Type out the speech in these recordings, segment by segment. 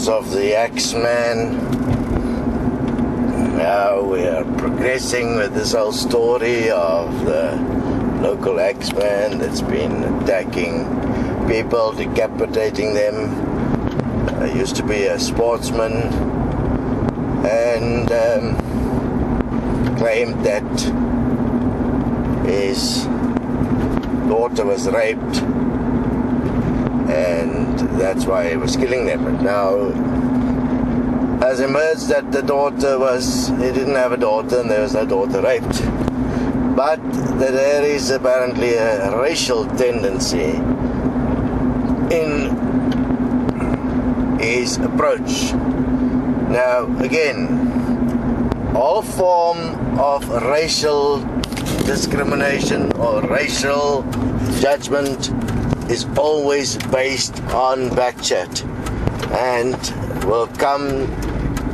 appearance of the Axeman. Now we are progressing with this whole story of the local Axeman that's been attacking people, decapitating them. Used to be a sportsman and claimed that his daughter was raped and that's why he was killing them. But now has emerged that he didn't have a daughter and there was no daughter raped. But that there is apparently a racial tendency in his approach. Now again, all form of racial discrimination or racial judgment is always based on backchat and will come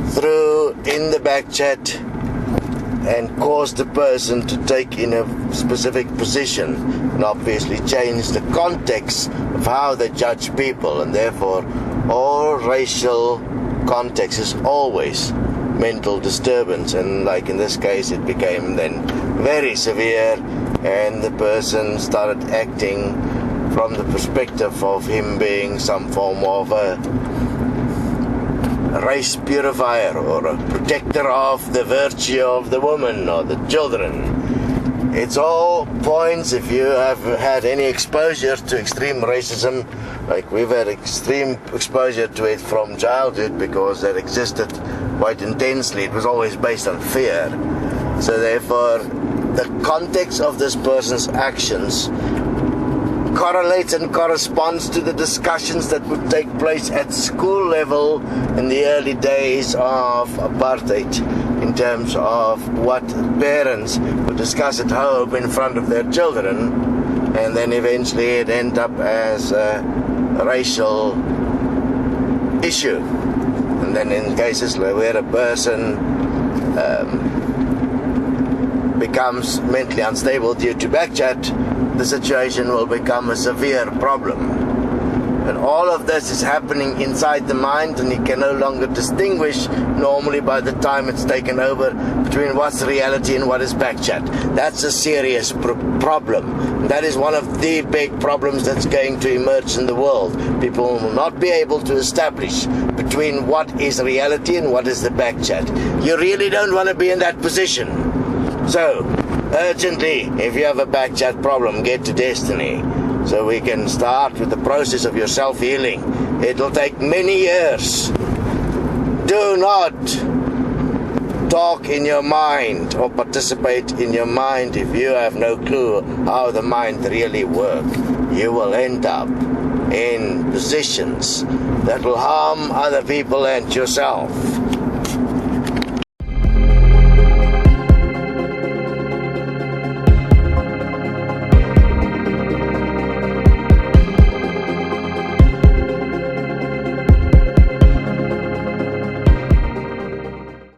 through in the backchat and cause the person to take in a specific position and obviously change the context of how they judge people, and therefore all racial context is always mental disturbance. And like in this case, it became then very severe and the person started acting from the perspective of him being some form of a race purifier or a protector of the virtue of the woman or the children. It's all points. If you have had any exposure to extreme racism, like we've had extreme exposure to it from childhood because that existed quite intensely. It was always based on fear. So therefore, the context of this person's actions correlates and corresponds to the discussions that would take place at school level in the early days of apartheid, in terms of what parents would discuss at home in front of their children, and then eventually it end up as a racial issue. And then in cases where a person becomes mentally unstable due to backchat, the situation will become a severe problem. And all of this is happening inside the mind, and you can no longer distinguish normally by the time it's taken over between what's reality and what is backchat. That's a serious problem. That is one of the big problems that's going to emerge in the world. People will not be able to establish between what is reality and what is the backchat. You really don't want to be in that position. So, urgently, if you have a backchat problem, get to Desteni so we can start with the process of your self-healing. It'll take many years. Do not talk in your mind or participate in your mind if you have no clue how the mind really works. You will end up in positions that will harm other people and yourself.